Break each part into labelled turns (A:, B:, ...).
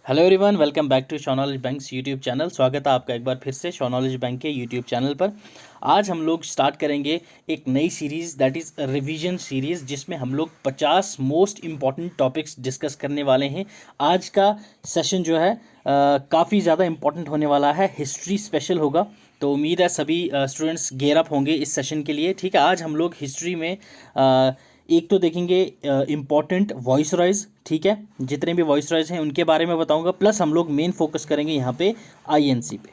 A: Hello everyone, welcome back to show knowledge bank's YouTube channel. स्वागत है आपका एक बार फिर से शो नॉलेज बैंक के यूट्यूब चैनल पर। आज हम लोग स्टार्ट करेंगे एक नई series, that is revision series, जिसमें हम लोग 50 मोस्ट इम्पॉर्टेंट टॉपिक्स डिस्कस करने वाले हैं। आज का सेशन जो है काफ़ी ज़्यादा इम्पॉर्टेंट होने वाला है, हिस्ट्री स्पेशल होगा। तो उम्मीद है सभी स्टूडेंट्स गेयर अप होंगे इस सेशन के लिए। ठीक है, आज हम लोग हिस्ट्री में एक तो देखेंगे इम्पॉर्टेंट वॉइस रॉयज़। ठीक है, जितने भी वॉइस रॉयज़ हैं उनके बारे में बताऊंगा, प्लस हम लोग मेन फोकस करेंगे यहाँ पे आईएनसी पे।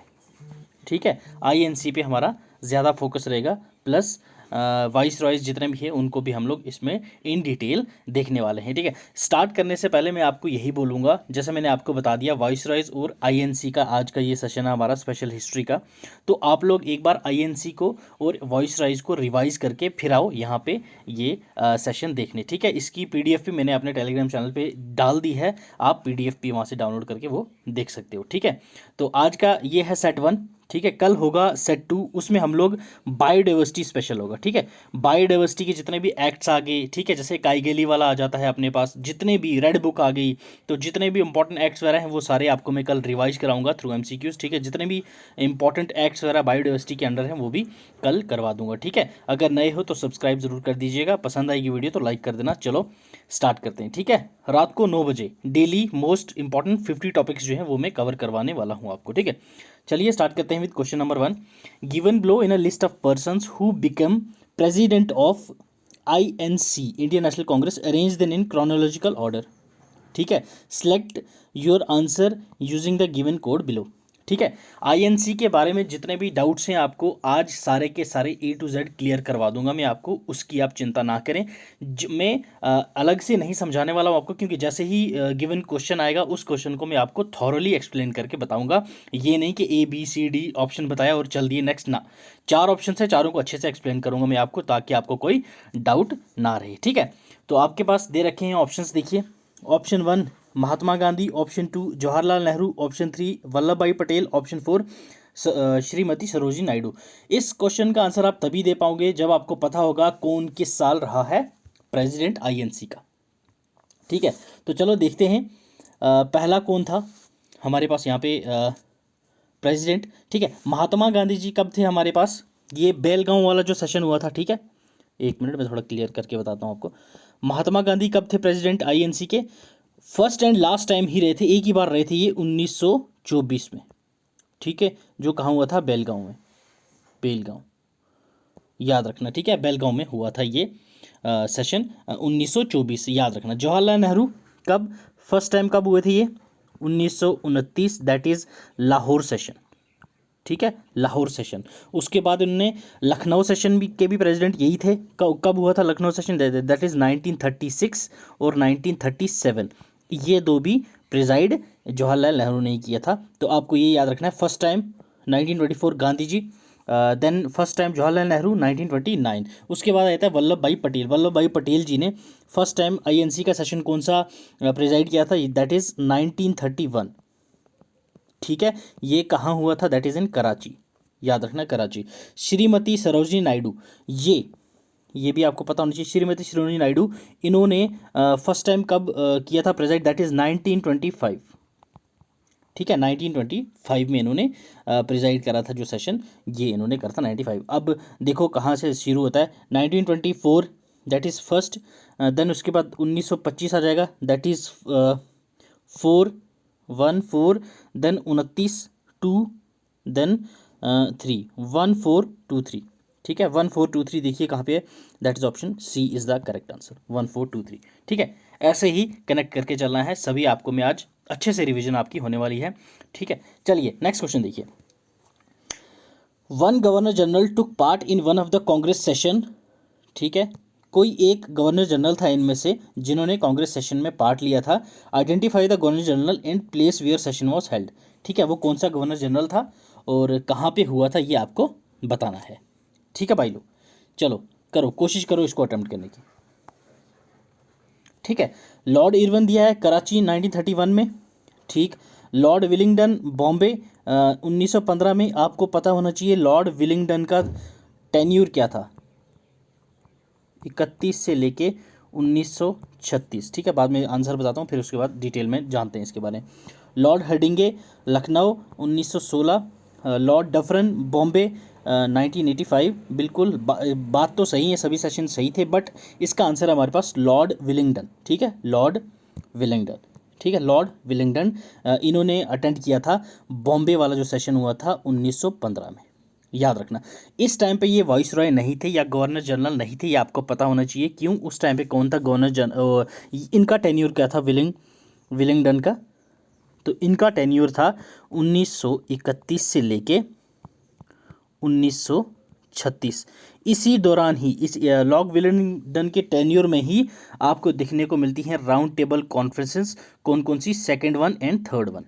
A: ठीक है, आईएनसी पे हमारा ज़्यादा फोकस रहेगा, प्लस वाइस रॉयज़ जितने भी हैं उनको भी हम लोग इसमें इन डिटेल देखने वाले हैं। ठीक है, स्टार्ट करने से पहले मैं आपको यही बोलूँगा, जैसे मैंने आपको बता दिया वाइस रॉयज़ और आईएनसी का आज का ये सेशन है हमारा स्पेशल हिस्ट्री का। तो आप लोग एक बार आईएनसी को और वॉइस रॉयज़ को रिवाइज करके फिर आओ यहाँ पे ये सेशन देखने। ठीक है, इसकी पीडीएफ भी मैंने अपने टेलीग्राम चैनल पे डाल दी है, आप पीडीएफ भी वहाँ से डाउनलोड करके वो देख सकते हो। ठीक है, तो आज का ये है सेट 1। ठीक है, कल होगा सेट 2, उसमें हम लोग बायोडाइवर्सिटी स्पेशल होगा। ठीक है, बायोडाइवर्सिटी के जितने भी एक्ट्स आ गए, ठीक है, जैसे काइगेली वाला आ जाता है अपने पास, जितने भी रेड बुक आ गई, तो जितने भी इंपॉर्टेंट एक्ट्स वगैरह हैं वो सारे आपको मैं कल रिवाइज कराऊंगा थ्रू एमसीक्यूज। ठीक है, जितने भी इंपॉर्टेंट एक्ट्स वगैरह बायोडाइवर्सिटी के अंडर हैं वो भी कल करवा दूंगा। ठीक है, अगर नए हो तो सब्सक्राइब जरूर कर दीजिएगा, पसंद आएगी वीडियो तो लाइक कर देना। चलो स्टार्ट करते हैं। ठीक है, रात को 9 बजे डेली मोस्ट इंपॉर्टेंट 50 टॉपिक्स जो हैं वो मैं कवर करवाने वाला हूँ आपको। ठीक है, चलिए स्टार्ट करते हैं with question number 1। Given below in a list of persons who become president of INC Indian National Congress, arrange them in chronological order. ठीक है, select your answer using the given code below. ठीक है, INC के बारे में जितने भी doubts हैं आपको आज सारे के सारे ए टू जेड क्लियर करवा दूंगा मैं आपको, उसकी आप चिंता ना करें। मैं अलग से नहीं समझाने वाला हूँ आपको, क्योंकि जैसे ही गिवन क्वेश्चन आएगा उस क्वेश्चन को मैं आपको थॉरली एक्सप्लेन करके बताऊंगा। ये नहीं कि A B C D option बताया और चल दिए नेक्स्ट ना, 4 ऑप्शन है, चारों को अच्छे से एक्सप्लेन करूंगा मैं आपको, ताकि आपको कोई डाउट ना रहे। ठीक है, तो आपके पास दे रखे हैं ऑप्शंस, देखिए। Option 1 Mahatma Gandhi, option 2 Jawaharlal Nehru, option 3 Vallabh भाई पटेल, ऑप्शन 4 श्रीमती सरोजिनी नायडू। इस क्वेश्चन का आंसर आप तभी दे पाओगे जब आपको पता होगा कौन किस साल रहा है प्रेसिडेंट आईएनसी का। ठीक है, तो चलो देखते हैं पहला कौन था हमारे पास यहाँ पे प्रेसिडेंट। ठीक है, महात्मा गांधी जी कब थे हमारे पास, ये बेलगांव वाला जो सेशन हुआ था। ठीक है, एक मिनट मैं थोड़ा क्लियर करके बताता हूँ आपको। महात्मा गांधी कब थे प्रेसिडेंट आईएनसी के, फर्स्ट एंड लास्ट टाइम ही रहे थे, एक ही बार रहे थे ये 1924 में। ठीक है, जो कहाँ हुआ था, बेलगांव में, बेलगांव याद रखना। ठीक है, बेलगांव में हुआ था ये सेशन 1924 याद रखना। जवाहरलाल नेहरू कब फर्स्ट टाइम कब हुए थे ये, 1929, दैट इज लाहौर सेशन। ठीक है, लाहौर सेशन। उसके बाद उन्होंने लखनऊ सेशन भी के भी प्रेसिडेंट यही थे। कब हुआ था लखनऊ सेशन, दैट इज 1936 और 1937, ये दो भी प्रिजाइड जवाहरलाल नेहरू ने ही किया था। तो आपको ये याद रखना है, first time 1924 Gandhi ji, then first time Jawaharlal Nehru 1929। उसके बाद आता है वल्लभ भाई पटेल। वल्लभ भाई पटेल जी ने फर्स्ट टाइम आईएनसी का सेशन कौन सा प्रिजाइड किया था, दैट इज 1931। ठीक है, ये कहाँ हुआ था, दैट इज इन कराची, याद रखना कराची। श्रीमती सरोजिनी नायडू, ये भी आपको पता होना चाहिए। श्रीमती सरोजिनी नायडू, इन्होंने फर्स्ट टाइम कब किया था प्रेसिडेंट, दैट इज 1925। ठीक है, 1925 में इन्होंने प्रिजाइड करा था जो सेशन, ये इन्होंने करा था 95। अब देखो कहाँ से शुरू होता है, 1924 दैट इज़ फर्स्ट, देन उसके बाद 1925 आ जाएगा, दैट इज़ 414, देन 29 2, देन 3 1423। ठीक है, 1423 देखिए कहाँ पे है, that is option C is the correct answer, 1423। ठीक है, ऐसे ही कनेक्ट करके चलना है सभी, आपको मैं आज अच्छे से रिवीजन आपकी होने वाली है। ठीक है, चलिए नेक्स्ट क्वेश्चन देखिए। One governor general took part in one of the Congress session. ठीक है, कोई एक गवर्नर जनरल था इनमें से जिन्होंने कांग्रेस सेशन में पार्ट लिया था। Identify the governor general and place where session was held. ठीक है, वो कौन सा गवर्नर जनरल था और कहाँ पे हुआ था ये आपको बताना है। ठीक है भाई लोग, चलो करो, कोशिश करो इसको अटेम्प्ट करने की। ठीक है, लॉर्ड इरविन दिया है कराची 1931 में। ठीक, लॉर्ड विलिंगडन बॉम्बे 1915 में। आपको पता होना चाहिए लॉर्ड विलिंगडन का टेन्यूर क्या था, 31 से लेके 1936। ठीक है, बाद में आंसर बताता हूँ, फिर उसके बाद डिटेल में जानते हैं इसके बारे में। Lord Hardinge Lucknow 1916, lord Dufferin Bombay 1985। बिल्कुल बात तो सही है, सभी सेशन सही थे, बट इसका आंसर है हमारे पास लॉर्ड विलिंगडन। ठीक है, लॉर्ड विलिंगडन। ठीक है, लॉर्ड विलिंगडन इन्होंने अटेंड किया था बॉम्बे वाला जो सेशन हुआ था 1915 में। याद रखना, इस टाइम पे ये वॉइस रॉय नहीं थे या गवर्नर जनरल नहीं थे, ये आपको पता होना चाहिए। क्यों, उस टाइम पे कौन था गवर्नर इनका टेन्योर क्या था विलिंगडन का? तो इनका टेन्योर था 1931 से लेके 1936। इसी दौरान ही इस लॉर्ड विलिंगडन के टेन्योर में ही आपको देखने को मिलती हैं राउंड टेबल कॉन्फ्रेंसेस। कौन कौन सी? Second one and third one.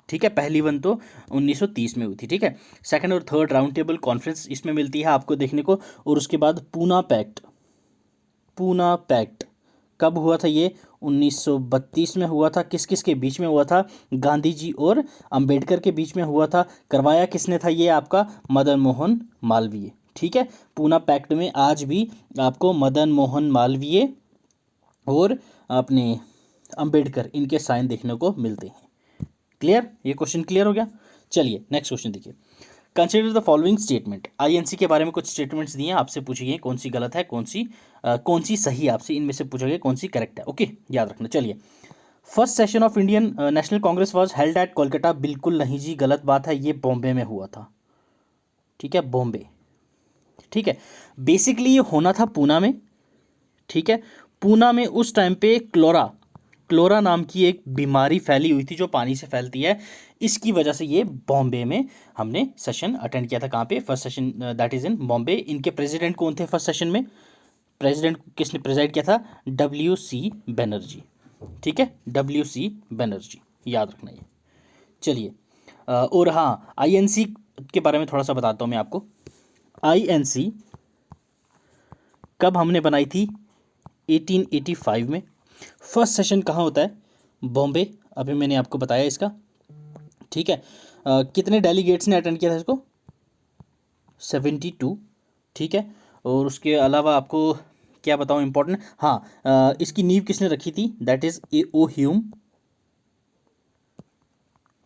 A: ठीक है, पहली वन तो 1930 में हुई थी। ठीक है, सेकंड और थर्ड राउंड टेबल कॉन्फ्रेंस इसमें मिलती है आपको देखने को। और उसके बाद पूना पैक्ट कब हुआ था? ये 1932 में हुआ था। किस किस के बीच में हुआ था? गांधी जी और अंबेडकर के बीच में हुआ था। करवाया किसने था? ये आपका मदन मोहन मालवीय। ठीक है, पूना पैक्ट में आज भी आपको मदन मोहन मालवीय और अपने अंबेडकर इनके साइन देखने को मिलते हैं। क्लियर? ये क्वेश्चन क्लियर हो गया। चलिए नेक्स्ट क्वेश्चन देखिए। Consider the following statement. INC के बारे में कुछ स्टेटमेंट्स दिए हैं, आपसे पूछी गई कौन सी गलत है, कौन सी सही है, आपसे इनमें से पूछा गया कौन सी करेक्ट है। ओके, याद रखना। चलिए, first session of Indian National Congress was held at Kolkata. बिल्कुल नहीं जी, गलत बात है, ये बॉम्बे में हुआ था। ठीक है, बॉम्बे। ठीक है, बेसिकली ये होना था पूना में। ठीक है, पूना में उस टाइम पे क्लोरा नाम की एक बीमारी फैली हुई थी जो पानी से फैलती है। इसकी वजह से ये बॉम्बे में हमने सेशन अटेंड किया था। कहाँ पे? First session, that is in Bombay. इनके प्रेसिडेंट कौन थे फर्स्ट सेशन में? प्रेसिडेंट किसने प्रेजाइड किया था? WC बनर्जी। ठीक है, WC बनर्जी, याद रखना ये। चलिए, और हाँ, INC के बारे में थोड़ा सा बताता हूँ मैं आपको। INC कब हमने बनाई थी? 1885 में। फर्स्ट सेशन कहाँ होता है? बॉम्बे। अभी मैंने आपको बताया इसका। ठीक है, कितने डेलीगेट्स ने अटेंड किया था इसको? 72। ठीक है, और उसके अलावा आपको क्या बताऊँ इंपॉर्टेंट? हाँ, इसकी नींव किसने रखी थी? That is A.O. Hume.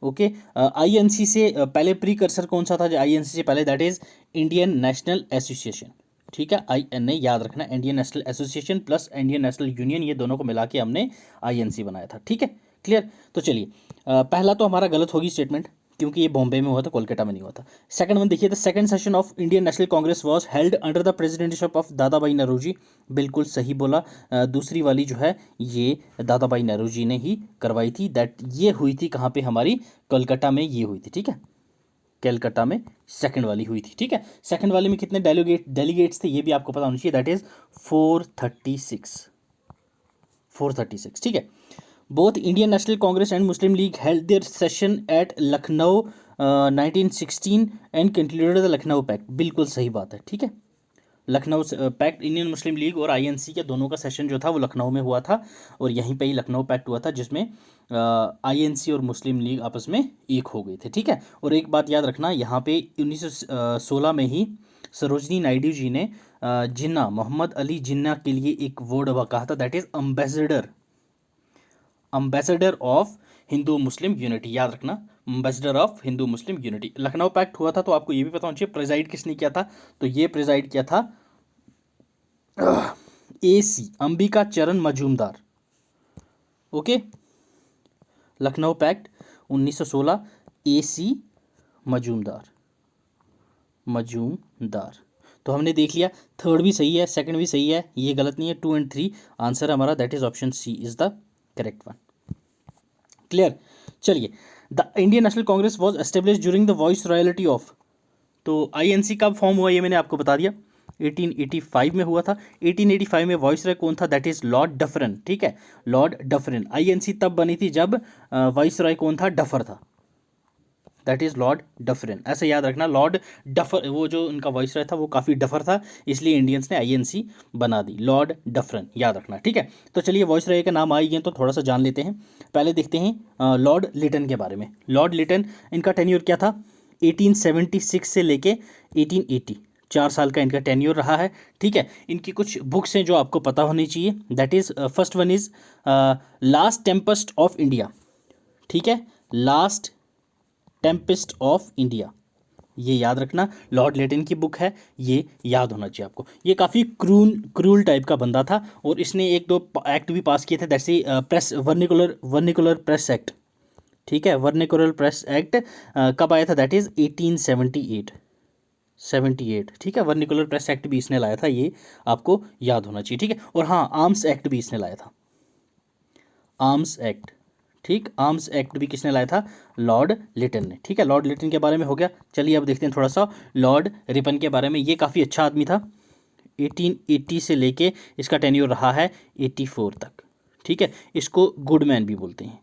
A: Okay, INC से पहले प्रीकर्सर कौन सा था जो INC से पहले? That is Indian national association. ठीक है, INA याद रखना, Indian national association plus Indian National union, ये दोनों को मिला के हमने INC बनाया था। ठीक है, क्लियर? तो चलिए, पहला तो हमारा गलत होगी स्टेटमेंट, क्योंकि ये बॉम्बे में हुआ था, कोलकाता में नहीं हुआ था। सेकंड वन देखिए, the second session of Indian National Congress was held under the presidentship of दादा भाई नौरोजी। बिल्कुल सही बोला। दूसरी वाली जो है ये दादा भाई नौरोजी ने ही करवाई थी। दैट ये हुई थी कहाँ पे? हमारी कोलकाता में ये हुई थी। ठीक है, कलकत्ता में सेकंड वाली हुई थी। ठीक है, सेकंड वाली में कितने डेलीगेट्स थे ये भी आपको पता होना चाहिए। That is 436। ठीक है, both Indian National Congress and Muslim League held their session at Lucknow 1916 and concluded the Lucknow pact. बिल्कुल सही बात है। ठीक है, Lucknow pact, Indian Muslim League और INC के दोनों का सेशन जो था वो लखनऊ में हुआ था, और यहीं पे ही लखनऊ पैक्ट हुआ था जिसमें INC और मुस्लिम लीग आपस में एक हो गए थे। ठीक है, और एक बात याद रखना, यहाँ पे 1916 में ही सरोजनी नायडू जी ने जिन्ना, मोहम्मद अली जिन्ना के लिए एक वर्ड कहा था। That is ambassador of Hindu Muslim unity. याद रखना, ambassador of Hindu Muslim unity. Lucknow pact हुआ था तो आपको ये भी पता होना चाहिए प्रेजाइड किसने किया था? तो ये प्रेजाइड किया था AC Ambika Charan Majumdar. Okay, Lucknow pact 1916, AC Majumdar. तो हमने देख लिया, थर्ड भी सही है, सेकंड भी सही है, ये गलत नहीं है। 2 और 3 आंसर हमारा, that is option C is the correct one. Clear? चलिए, the Indian National Congress was establish during the viceroyalty of. तो INC कब फॉर्म हुआ ये मैंने आपको बता दिया, 1885 में हुआ था। 1885 में वॉइस रॉय कौन था? That is lord Dufferin. ठीक है, लॉर्ड डफरन। INC तब बनी थी जब वॉइस रॉय कौन था? डफर था। दैट इज लॉर्ड डफरन, ऐसे याद रखना। लॉर्ड डफर, वो जो उनका वॉइस रॉय था वो काफ़ी डफर था, इसलिए इंडियंस ने INC बना दी। लॉर्ड डफरन, याद रखना। ठीक है, तो चलिए वॉइस रॉय का नाम आई गए तो थोड़ा सा जान लेते हैं। पहले देखते हैं लॉर्ड लिटन के बारे में। लॉर्ड लिटन, इनका टेन्योर क्या था? 1876 से लेके 1880, 4 साल का इनका टेन्योर रहा है। ठीक है, इनकी कुछ बुक्स हैं जो आपको पता होनी चाहिए। That is first one is last Tempest of India. ठीक है, लास्ट टेम्पेस्ट ऑफ इंडिया, ये याद रखना, लॉर्ड लेटन की बुक है, ये याद होना चाहिए आपको। ये काफ़ी क्रूल टाइप का बंदा था और इसने एक दो एक्ट भी पास किए थे, जैसे प्रेस वर्निकुलर प्रेस एक्ट, ठीक है, वर्निकुलर प्रेस एक्ट कब आया था, दैट इज़ 1878, ठीक है, वर्निकुलर प्रेस एक्ट भी इसने लाया था, ये आपको याद होना चाहिए, ठीक है। और हाँ, आर्म्स एक्ट भी इसने लाया था, आर्म्स एक्ट, ठीक, आर्म्स एक्ट भी किसने लाया था, लॉर्ड लिटन ने, ठीक है। लॉर्ड लिटन के बारे में हो गया। चलिए अब देखते हैं थोड़ा सा लॉर्ड रिपन के बारे में। ये काफ़ी अच्छा आदमी था, 1880 से लेके इसका टेन्योर रहा है 84 तक, ठीक है। इसको गुडमैन भी बोलते हैं,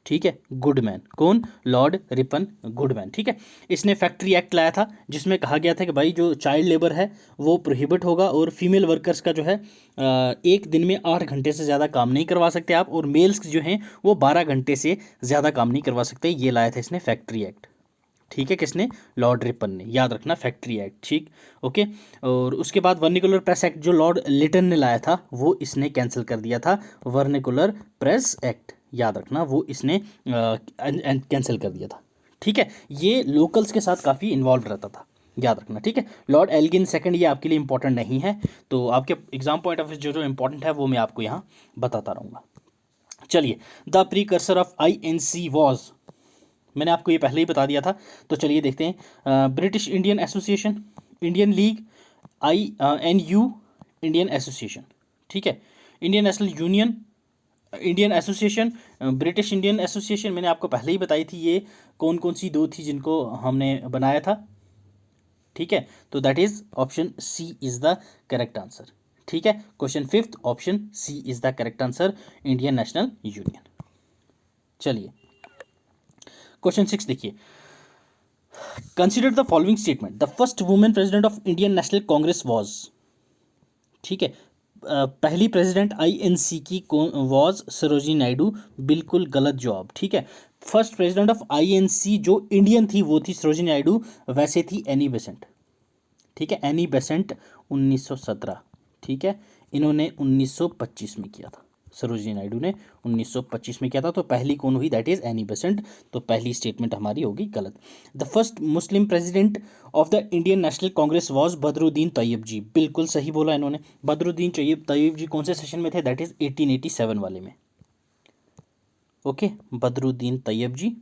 A: ठीक है, गुडमैन, कौन, लॉर्ड रिपन गुडमैन, ठीक है। इसने फैक्ट्री एक्ट लाया था जिसमें कहा गया था कि भाई जो चाइल्ड लेबर है वो प्रोहिबिट होगा और फीमेल वर्कर्स का जो है एक दिन में 8 घंटे से ज़्यादा काम नहीं करवा सकते आप, और मेल्स जो हैं वो 12 घंटे से ज़्यादा काम नहीं करवा सकते। ये लाया था इसने फैक्ट्री एक्ट, ठीक है, किसने, लॉर्ड रिपन ने, याद रखना फैक्ट्री एक्ट, ठीक, ओके। और उसके बाद वर्निकुलर प्रेस एक्ट जो लॉर्ड लिटन ने लाया था वो इसने कैंसिल कर दिया था, वर्निकुलर प्रेस एक्ट, याद रखना, वो इसने कैंसिल कर दिया था, ठीक है। ये लोकल्स के साथ काफ़ी इन्वॉल्व रहता था, याद रखना, ठीक है। लॉर्ड एल्गिन सेकंड, ये आपके लिए इंपॉर्टेंट नहीं है, तो आपके एग्जाम पॉइंट ऑफ व्यू जो जो इंपॉर्टेंट है वो मैं आपको यहाँ बताता रहूँगा। चलिए, the precursor of INC was, मैंने आपको ये पहले ही बता दिया था, तो चलिए देखते हैं। British Indian association, Indian league, INU, Indian association, ठीक है, Indian National union, Indian association, British Indian association, मैंने आपको पहले ही बताई थी ये कौन कौन सी दो थी जिनको हमने बनाया था, ठीक है। तो that is option C is the correct answer, ठीक है। Question fifth, option C is the correct answer, Indian National Union. चलिए क्वेश्चन 6 देखिए, consider the following statement, the first women president of Indian National Congress was, ठीक है, पहली president INC की कौन was, Sarojini Naidu, बिल्कुल गलत जवाब, ठीक है। फर्स्ट प्रेसिडेंट ऑफ INC जो इंडियन थी वो थी सरोजिनी नायडू, वैसे थी एनी बेसेंट, ठीक है, एनी बेसेंट 1917, ठीक है, इन्होंने 1925 में किया था, सरोजिनी नायडू ने 1925 में किया था, तो पहली कौन हुई, दैट इज एनी बेसेंट, तो पहली स्टेटमेंट हमारी होगी गलत। The first Muslim president of the Indian National Congress was Badruddin Tyab ji, बिल्कुल सही बोला इन्होंने, बदरुद्दीन तैयब जी कौन से सेशन में थे, दैट इज 1887 वाले में, ओके, बदरुद्दीन तैयब जी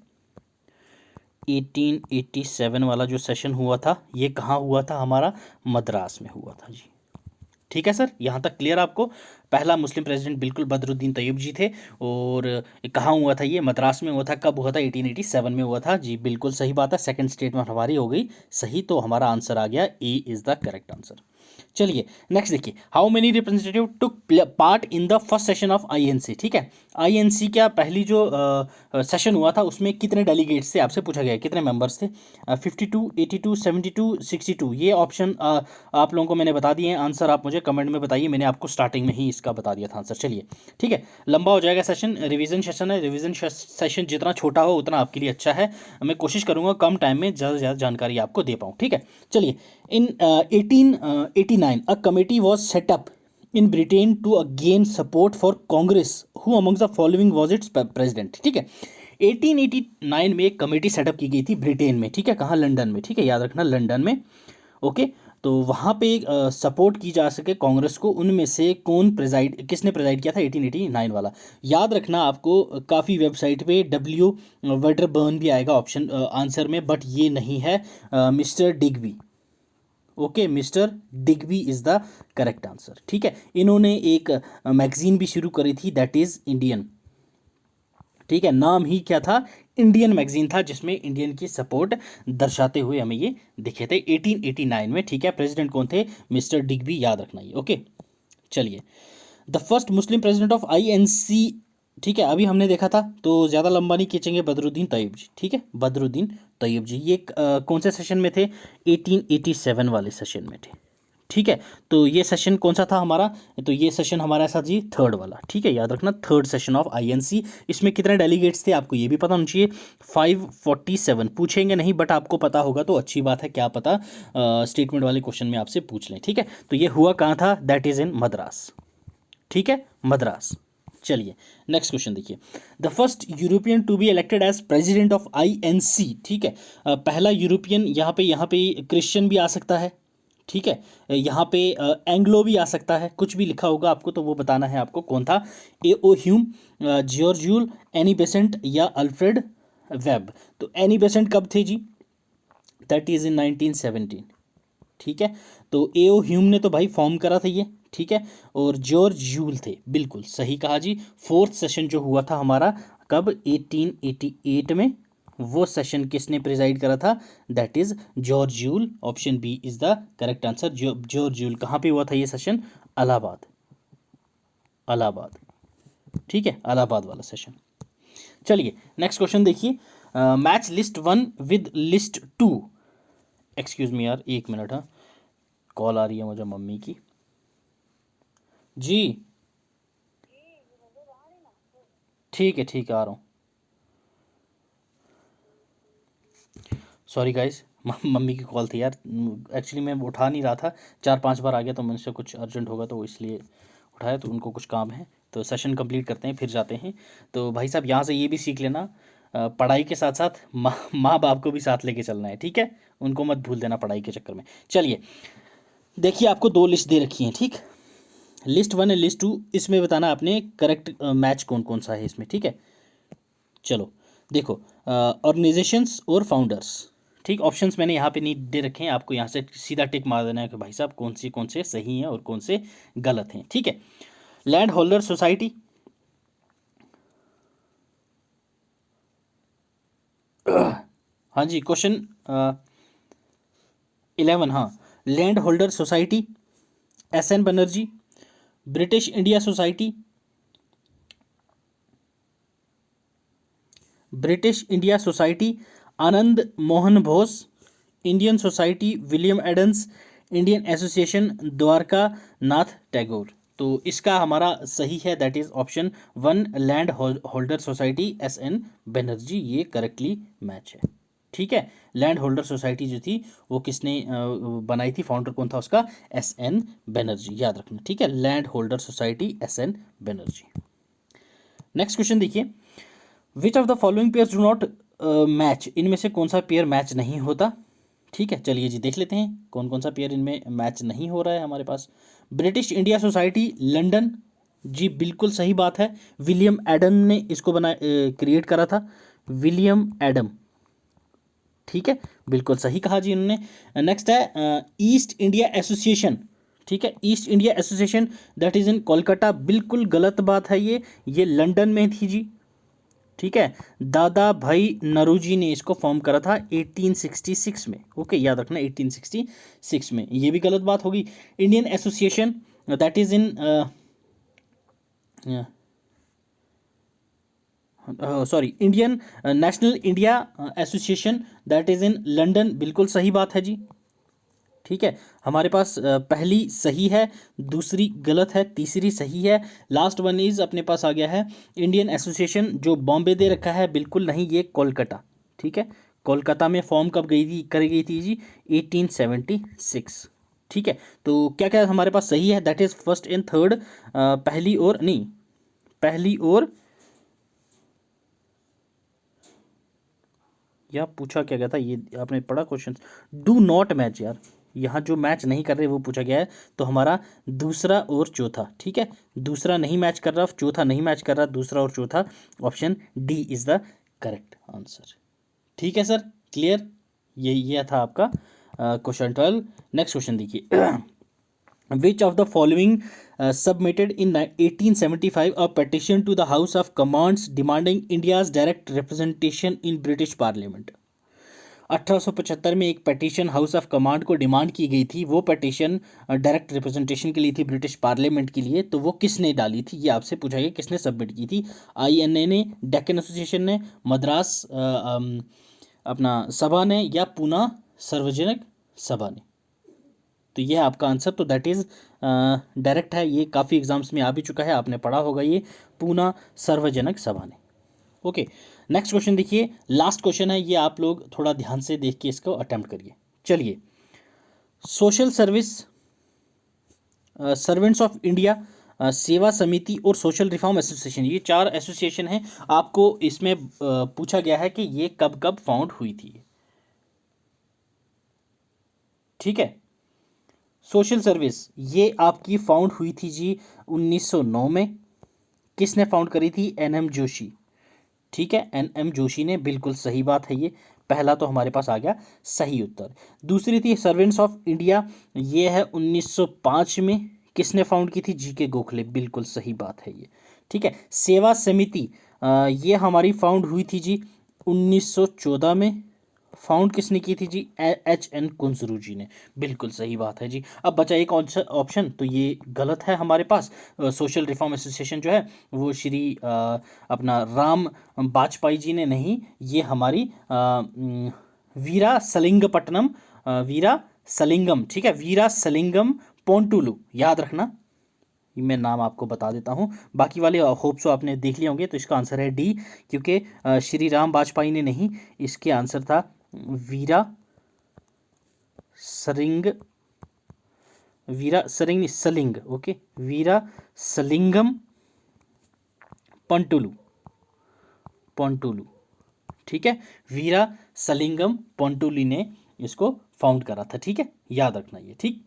A: 1887 वाला जो सेशन हुआ था ये कहाँ हुआ था, हमारा मद्रास में हुआ था जी, ठीक है सर, यहाँ तक क्लियर आपको। पहला मुस्लिम प्रेसिडेंट बिल्कुल बदरुद्दीन तैयब जी थे, और कहाँ हुआ था, ये मद्रास में हुआ था, कब हुआ था, 1887 में हुआ था जी, बिल्कुल सही बात है। सेकंड स्टेटमेंट हमारी हो गई सही, तो हमारा आंसर आ गया, A is the correct answer. चलिए नेक्स्ट देखिए, how many representative took part in the first session of INC, ठीक है, INC का पहली जो सेशन हुआ था उसमें कितने डेलीगेट्स थे, आपसे पूछा गया कितने मेंबर्स थे, 52, 82, 72, 62, ये ऑप्शन आप लोगों को मैंने बता दिए हैं, आंसर आप मुझे कमेंट में बताइए, मैंने आपको स्टार्टिंग में ही इसका बता दिया था आंसर। चलिए ठीक है, लंबा हो जाएगा सेशन, रिवीजन सेशन है, रिवीजन सेशन जितना छोटा हो उतना आपके लिए अच्छा है, मैं कोशिश करूँगा कम टाइम में ज़्यादा से ज़्यादा जानकारी आपको दे पाऊँ, ठीक है। चलिए, in 1889 a committee was set up in Britain to gain support for Congress, who amongst the following was its president, ठीक है। 1889 में एक कमेटी सेटअप की गई थी ब्रिटेन में, ठीक है, कहाँ, लंदन में, ठीक है, याद रखना लंदन में, ओके। तो वहाँ पे सपोर्ट की जा सके कांग्रेस को, उनमें से किसने प्रेजाइड किया था, 1889 वाला, याद रखना आपको। काफ़ी वेबसाइट पे W वेडरबर्न भी आएगा ऑप्शन आंसर में, बट ये नहीं है, mister Digby, okay, mister Digby is the correct answer, ठीक है। इन्होंने एक मैगजीन भी शुरू करी थी, दैट इज इंडियन, ठीक है, नाम ही क्या था, इंडियन मैगजीन था, जिसमें इंडियन की सपोर्ट दर्शाते हुए हमें ये दिखे थे 1889 में, ठीक है। प्रेसिडेंट कौन थे, मिस्टर डिग्बी, याद रखना ये, ओके। चलिए, the first Muslim president of INC, ठीक है, अभी हमने देखा था, तो ज़्यादा लंबा नहीं खींचेंगे, बदरुद्दीन तैयब जी, ठीक है, बदरुद्दीन तैयब जी, ये कौन से सेशन में थे, 1887 वाले सेशन में थे, ठीक है। तो ये सेशन कौन सा था हमारा, तो ये सेशन हमारा था जी थर्ड वाला, ठीक है, याद रखना, थर्ड सेशन ऑफ INC। इसमें कितने डेलीगेट्स थे आपको ये भी पता होना चाहिए, 547, पूछेंगे नहीं बट आपको पता होगा तो अच्छी बात है, क्या पता स्टेटमेंट वाले क्वेश्चन में आपसे पूछ लें, ठीक है। तो ये हुआ कहाँ था, दैट इज़ इन मद्रास, ठीक है, मद्रास। चलिए नेक्स्ट क्वेश्चन देखिए, the first European to be elected as president of INC, ठीक है, पहला यूरोपियन, यहाँ पे क्रिश्चियन भी आ सकता है, ठीक है, यहाँ पे एंग्लो भी आ सकता है, कुछ भी लिखा होगा आपको तो वो बताना है आपको कौन था, A.O. Hume, George Yule, Annie Besant या अल्फ्रेड वेब। तो एनी बेसेंट कब थे जी, दैट इज इन 1917, ठीक है। तो A.O. ह्यूम ने तो भाई फॉर्म करा था ये, ठीक है, और जॉर्ज यूल थे, बिल्कुल सही कहा जी। फोर्थ सेशन जो हुआ था हमारा कब, 1888 में, वो सेशन किसने प्रिजाइड करा था, that is George Yule, option B is the correct answer. George Yule, कहाँ पे हुआ था ये सेशन, इलाहाबाद, इलाहाबाद, ठीक है, इलाहाबाद वाला सेशन। चलिए नेक्स्ट क्वेश्चन देखिए, match list 1 with list 2, excuse me यार, एक मिनट, हाँ कॉल आ रही है मुझे मम्मी की जी, ठीक है ठीक है, आ रहा हूँ, सॉरी गाइस, मम्मी की कॉल थी यार, एक्चुअली मैं उठा नहीं रहा था, 4-5 बार आ गया, तो मैंने से कुछ अर्जेंट होगा तो इसलिए उठाया, तो उनको कुछ काम है, तो सेशन कंप्लीट करते हैं फिर जाते हैं। तो भाई साहब यहाँ से ये भी सीख लेना, पढ़ाई के साथ साथ माँ बाप को भी साथ लेके चलना है, ठीक है, उनको मत भूल देना पढ़ाई के चक्कर में। चलिए देखिए, आपको 2 लिस्ट दे रखी हैं, ठीक, लिस्ट 1 है लिस्ट 2, इसमें बताना आपने करेक्ट मैच कौन कौन सा है इसमें, ठीक है। चलो देखो, ऑर्गेनाइजेशंस और फाउंडर्स, ठीक, ऑप्शंस मैंने यहाँ पे नहीं दे रखे हैं, आपको यहाँ से सीधा टिक मार देना है कि भाई साहब कौन से सही हैं और कौन से गलत हैं, ठीक है। लैंड होल्डर सोसाइटी, हाँ जी, क्वेश्चन 11, हाँ, land holder society, SN Banerjee, British India society, British India society Anand Mohan Bose, Indian society William Adams, Indian association Dwarka Nath Tagore. तो इसका हमारा सही है that is option 1, land holder society SN Banerjee, ये करेक्टली मैच है, ठीक है। लैंड होल्डर सोसाइटी जो थी वो किसने बनाई थी, फाउंडर कौन था उसका, SN बनर्जी, याद रखना, ठीक है, land holder society SN Banerjee. Next question देखिए, which of the following pairs do not match, इनमें से कौन सा पेयर मैच नहीं होता, ठीक है। चलिए जी देख लेते हैं कौन कौन सा पेयर इनमें मैच नहीं हो रहा है हमारे पास। ब्रिटिश इंडिया सोसाइटी लंदन, जी बिल्कुल सही बात है, विलियम एडम ने इसको क्रिएट करा था, विलियम एडम, ठीक है, बिल्कुल सही कहा जी इन्होंने। नेक्स्ट है ईस्ट इंडिया एसोसिएशन, ठीक है, east India association that is in Kolkata, बिल्कुल गलत बात है ये लंदन में थी जी, ठीक है। दादा भाई नरूजी ने इसको फॉर्म करा था 1866 में, ओके, याद रखना 1866 में, ये भी गलत बात होगी। Indian association that is in sorry, Indian national India association that is in London, बिल्कुल सही बात है जी, ठीक है। हमारे पास पहली सही है, दूसरी गलत है, तीसरी सही है, लास्ट वन इज अपने पास आ गया है इंडियन एसोसिएशन, जो बॉम्बे दे रखा है, बिल्कुल नहीं, ये कोलकाता, ठीक है, कोलकाता में फॉर्म कब करी गई थी जी, 1876, ठीक है। तो क्या क्या हमारे पास सही है, that is first and third, पहली और नहीं, पहली और, या पूछा क्या गया था ये आपने पढ़ा क्वेश्चन, डू नॉट मैच यार, यहाँ जो मैच नहीं कर रहे वो पूछा गया है, तो हमारा दूसरा और चौथा, ठीक है, दूसरा नहीं मैच कर रहा, चौथा नहीं मैच कर रहा, दूसरा और चौथा, option D is the correct answer, ठीक है सर, क्लियर, ये था आपका क्वेश्चन 12। नेक्स्ट क्वेश्चन देखिए, which of the following submitted in 1875 a petition to the House of Commons demanding India's direct representation in British Parliament। 1875 में एक petition house of command को demand की गई थी, वो पटिशन डायरेक्ट रिप्रेजेंटेशन के लिए थी ब्रिटिश पार्लियामेंट के लिए, तो वो किसने डाली थी, ये आपसे पूछा गया, किसने सबमिट की थी, INA ने, डेक्कन एसोसिएशन ने, मद्रास अपना सभा ने, या पूना सार्वजनिक सभा ने। तो ये है आपका आंसर, तो दैट इज़ डायरेक्ट है, ये काफ़ी एग्जाम्स में आ भी चुका है, आपने पढ़ा होगा ये, पूना सार्वजनिक सभा ने, ओके। नेक्स्ट क्वेश्चन देखिए, लास्ट क्वेश्चन है ये, आप लोग थोड़ा ध्यान से देख के इसको अटेम्प्ट करिए। चलिए, social service servants of India सेवा समिति और सोशल रिफॉर्म एसोसिएशन, ये 4 एसोसिएशन हैं। आपको इसमें पूछा गया है कि ये कब कब फाउंड हुई थी। ठीक है। सोशल सर्विस ये आपकी फाउंड हुई थी जी 1909 में। किसने फाउंड करी थी? एनएम जोशी। ठीक है, एनएम जोशी ने, बिल्कुल सही बात है। ये पहला तो हमारे पास आ गया सही उत्तर। दूसरी थी सर्वेंट्स ऑफ इंडिया, ये है 1905 में। किसने फाउंड की थी? जीके गोखले, बिल्कुल सही बात है ये। ठीक है। सेवा समिति ये हमारी फाउंड हुई थी जी 1914 में। फाउंड किसने की थी जी? एच एन कुंजरू जी ने, बिल्कुल सही बात है जी। अब बचा एक ऑप्शन, तो ये गलत है हमारे पास। सोशल रिफॉर्म एसोसिएशन जो है वो श्री अपना राम बाजपेयी जी ने नहीं, ये हमारी वीरा सलिंगपट्टनम, वीरा सलिंगम। ठीक है, वीरा सलिंगम पोंटुलू, याद रखना। मैं नाम आपको बता देता हूँ, बाकी वाले होप सो आपने देख लिए होंगे। तो इसका आंसर है डी, क्योंकि श्री राम बाजपेयी ने नहीं, इसके आंसर था वीरा सरिंग, वीरा सरिंग नहीं, सलिंग। ओके, वीरा सलिंगम पंटुलू, पोंटुलू। ठीक है, वीरा सलिंगम पोंटुली ने इसको फाउंड करा था। ठीक है, याद रखना ये। ठीक,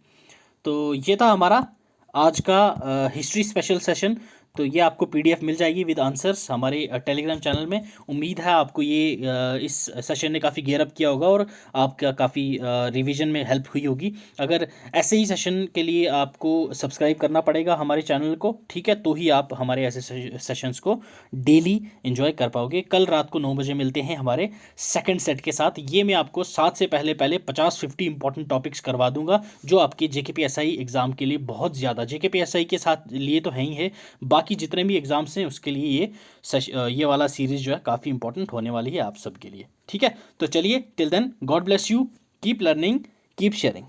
A: तो ये था हमारा आज का हिस्ट्री स्पेशल सेशन। तो ये आपको पीडीएफ मिल जाएगी विद आंसर्स हमारे टेलीग्राम चैनल में। उम्मीद है आपको ये इस सेशन ने काफ़ी गेयर अप किया होगा और आपका काफ़ी रिवीजन में हेल्प हुई होगी। अगर ऐसे ही सेशन के लिए आपको सब्सक्राइब करना पड़ेगा हमारे चैनल को, ठीक है, तो ही आप हमारे ऐसे सेशंस को डेली एंजॉय कर पाओगे। कल रात को 9 बजे मिलते हैं हमारे सेकंड सेट के साथ। ये मैं आपको 7 से पहले 50 इंपॉर्टेंट टॉपिक्स करवा दूंगा जो आपके जेकेपीएसआई एग्जाम के लिए बहुत ज़्यादा, जेकेपीएसआई के साथ लिए तो है ही है, बाकी जितने भी एग्जाम्स हैं उसके लिए ये वाला सीरीज जो है काफ़ी इंपॉर्टेंट होने वाली है आप सबके लिए। ठीक है, तो चलिए, till then, God bless you, keep learning, keep sharing.